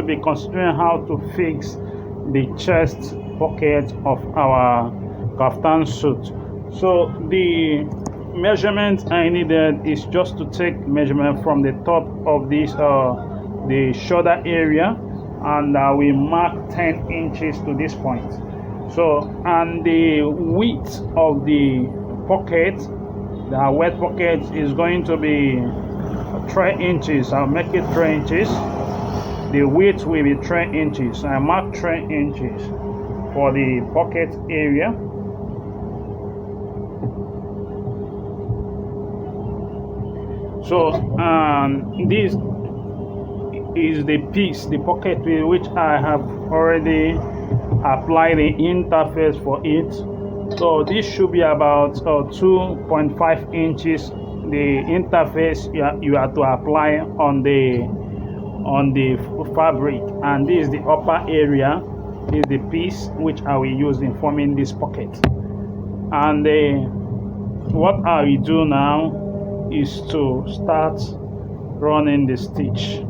to be considering how to fix the chest pocket of our kaftan suit. So the measurement I needed is just to take measurement from the top of this the shoulder area, and we mark 10 inches to this point. So, and the width of the pocket, the wet pocket, is going to be 3 inches. I'll make it 3 inches. The width will be 3 inches. I mark 3 inches for the pocket area. So, this is the piece, the pocket, with which I have already applied the interface for it. So this should be about 2.5 inches. The interface you have to apply on the fabric, and this is the upper area, is the piece which I will use in forming this pocket. And what I will do now is to start running the stitch.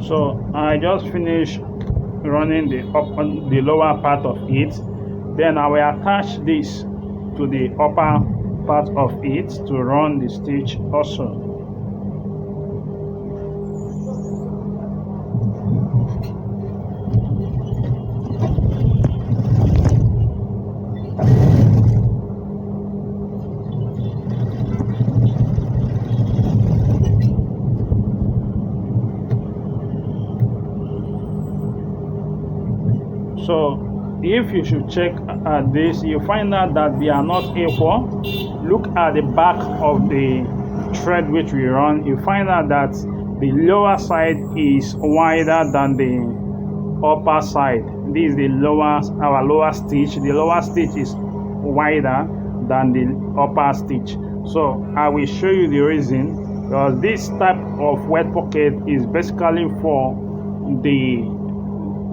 So I just finished running the lower part of it. Then I will attach this to the upper part of it to run the stitch also. So if you should check at this, you find out that they are not equal. Look at the back of the thread which we run. You find out that the lower side is wider than the upper side. This is the our lower stitch. The lower stitch is wider than the upper stitch. So I will show you the reason, because this type of wet pocket is basically for the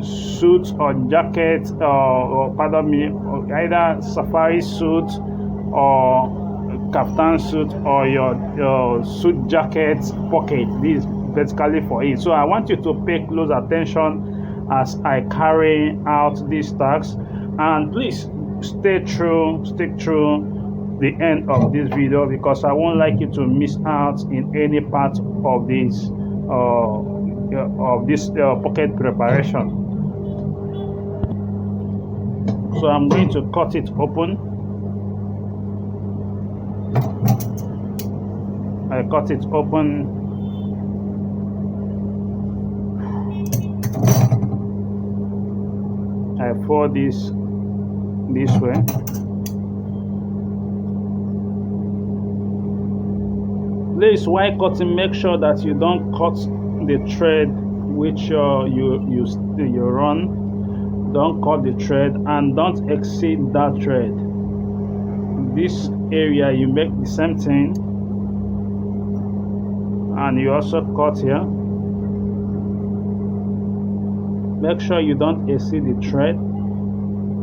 suit or jacket, or pardon me, or either safari suit or kaftan suit, or your suit jacket pocket. This is basically for it. So I want you to pay close attention as I carry out these tasks, and please stick through the end of this video, because I won't like you to miss out in any part of this pocket preparation. So I'm going to cut it open. I cut it open. I fold this way. Please, while cutting, make sure that you don't cut the thread which you run. Don't cut the thread, and don't exceed that thread. This area you make the same thing, and you also cut here. Make sure you don't exceed the thread.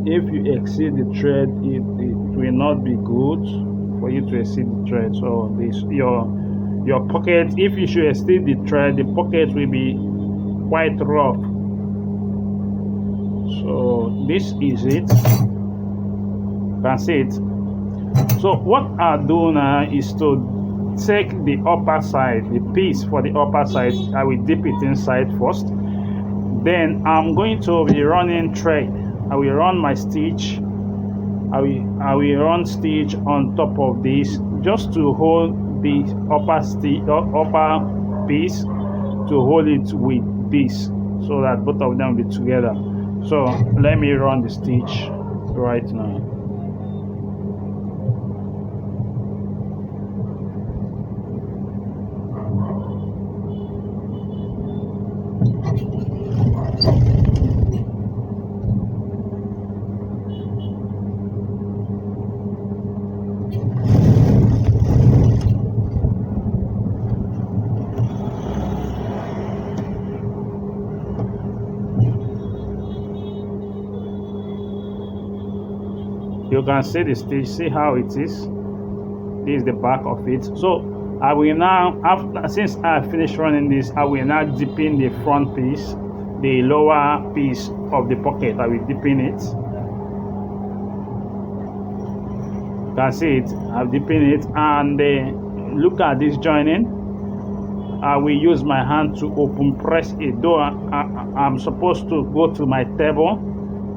If you exceed the thread, it will not be good for you to exceed the thread. So this your pocket, if you should exceed the thread, the pocket will be quite rough. So this is it. You can see it. So what I'll do now is to take the upper side, the piece for the upper side. I will dip it inside first. Then I'm going to be running thread. I will run my stitch. I will run stitch on top of this, just to hold the upper piece, to hold it with this, so that both of them will be together. So let me run the stitch right now. You can see the stitch, see how it is. This is the back of it. So I will now, after since I finished running this, I will now deepen the front piece, the lower piece of the pocket. I will deepen it. You can see it. I've deepened it, and look at this joining. I will use my hand to open press it. Though I'm supposed to go to my table,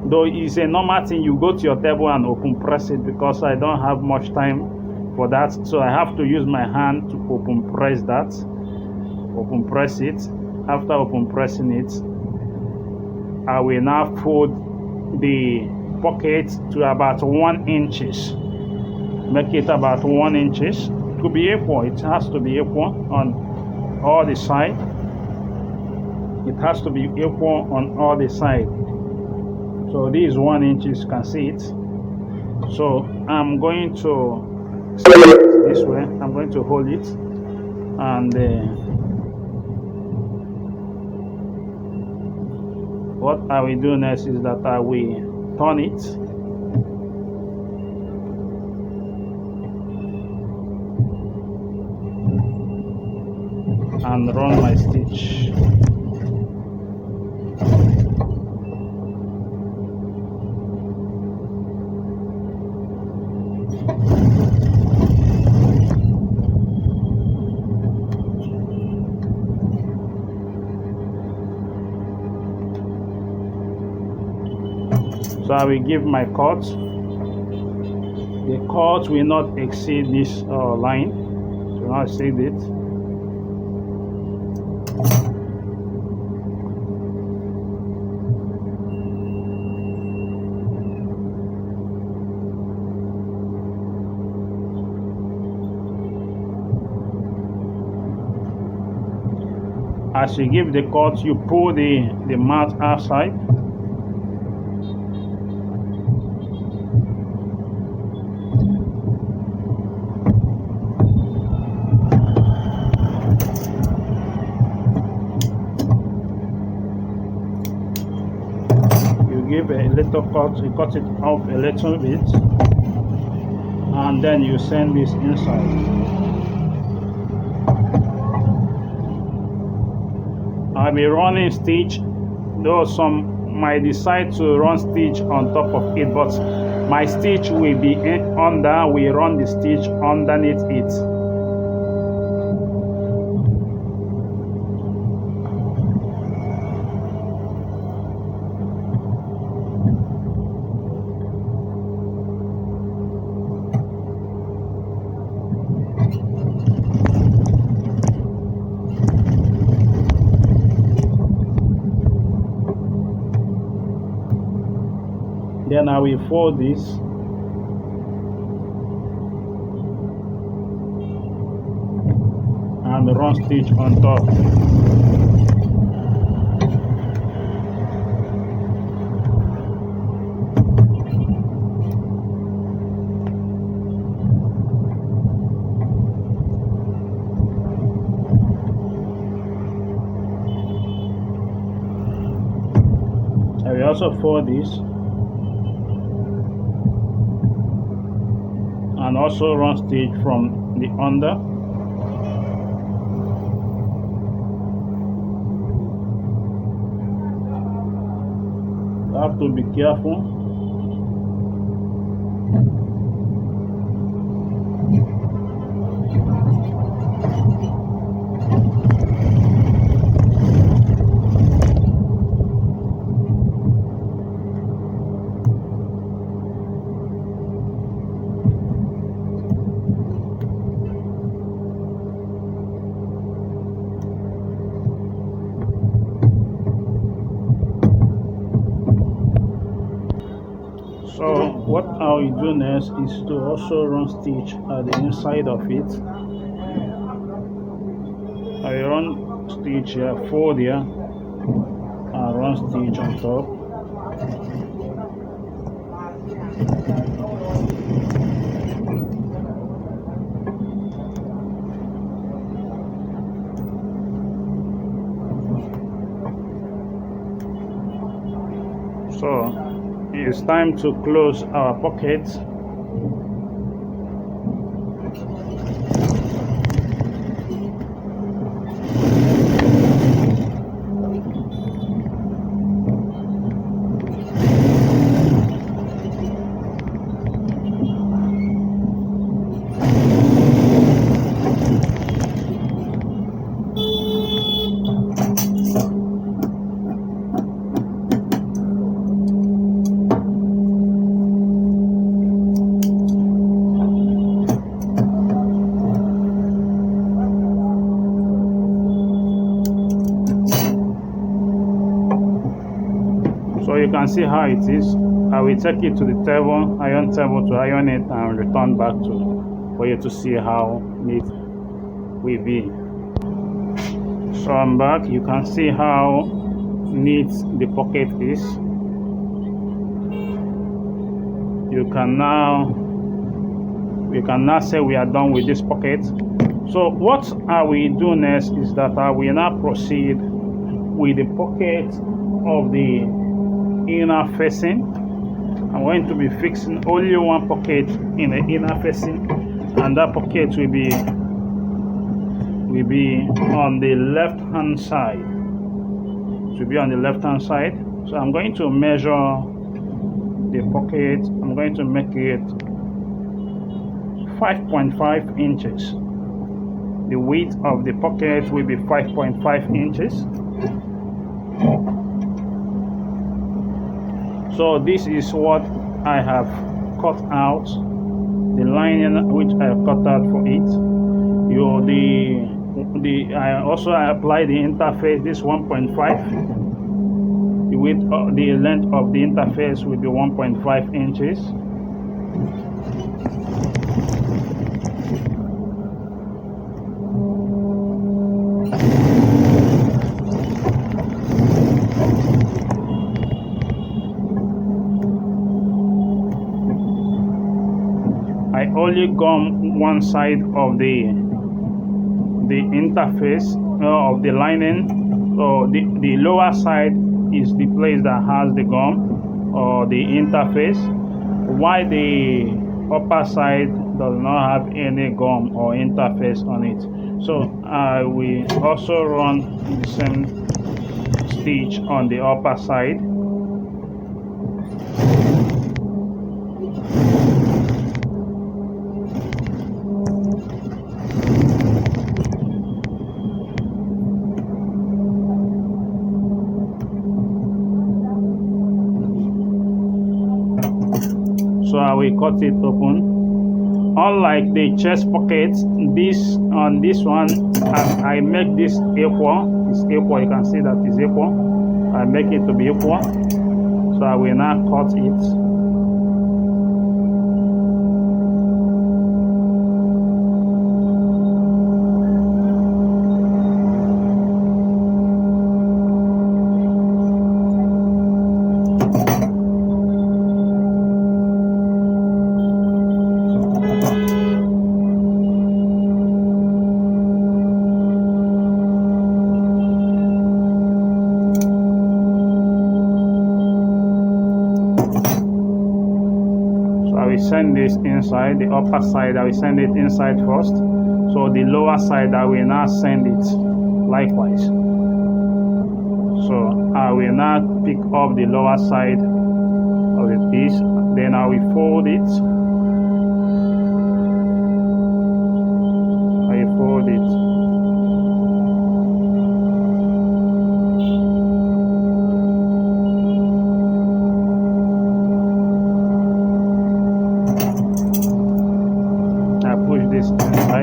though it's a normal thing, you go to your table and open press it, because I don't have much time for that, so I have to use my hand to open press that. Open press it. After open pressing it, I will now fold the pocket to about 1 inches. Make it about 1 inches. It could be equal. It has to be equal on all the side. It has to be equal on all the side. So this 1 inch, you can see it. So I'm going to this way. I'm going to hold it, and what I will do next is that I will turn it and run my stitch. So I will give my cut. The cut will not exceed this line. Do not exceed it. As you give the cut, you pull the mat outside. Give a little cut, you cut it off a little bit, and then you send this inside. I'll be running stitch, though some might decide to run stitch on top of it, but my stitch will be under. We run the stitch underneath it. Then I will fold this and run stitch on top. I will also fold this and also run stitch from the under. You have to be careful. So what I will do next is to also run stitch at the inside of it. I run stitch here, fold here, and run stitch on top. So it's time to close our pocket. you can see how it is. I will take it to the table, iron table, to iron it and return back to for you to see how neat will be. So I'm back. You can see how neat the pocket is. You can now say we are done with this pocket. So what I will do next is that I will now proceed with the pocket of the inner facing. I'm going to be fixing only one pocket in the inner facing, and that pocket will be on the left hand side. It will be on the left hand side. So I'm going to measure the pocket. I'm going to make it 5.5 inches. The width of the pocket will be 5.5 inches. So this is what I have cut out, the lining which I cut out for it. I also apply the interface, this 1.5. The width, the length of the interface will be 1.5 inches. I only gum one side of the interface of the lining. So the lower side is the place that has the gum or the interface, while the upper side does not have any gum or interface on it. So I will also run the same stitch on the upper side. So I will cut it open. Unlike the chest pocket, on this one, I make this equal. It's equal. You can see that it's equal. I make it to be equal. So I will now cut it. Send this inside. The upper side I will send it inside first, so the lower side I will now send it likewise. So I will now pick up the lower side of the piece, then I will fold it. This inside.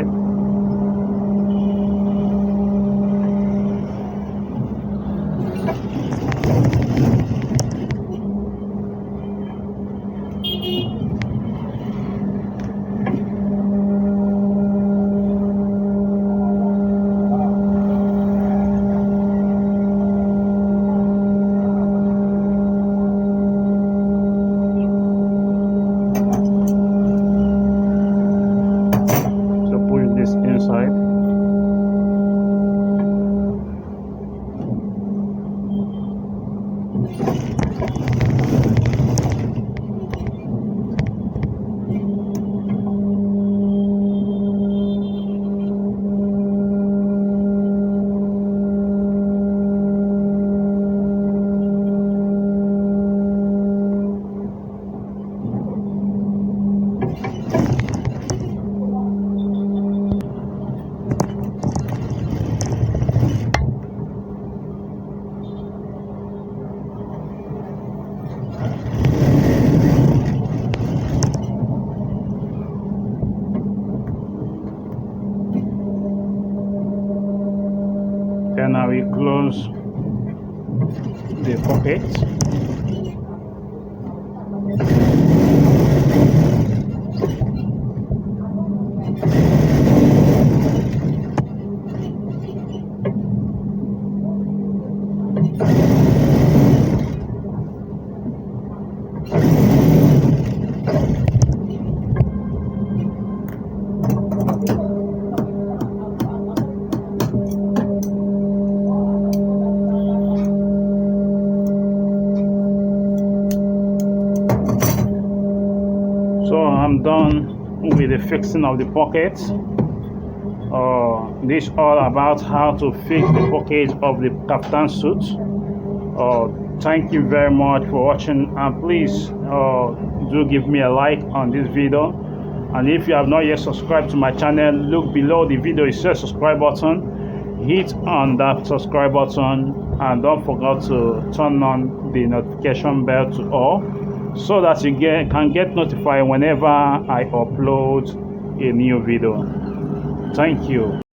Then I will close the pocket. I'm done with the fixing of the pocket. This is all about how to fix the pocket of the Kaftan suit. Thank you very much for watching, and please do give me a like on this video. And if you have not yet subscribed to my channel, look below the video, it says subscribe button. Hit on that subscribe button, and don't forget to turn on the notification bell to all, so that you can get notified whenever I upload a new video. Thank you.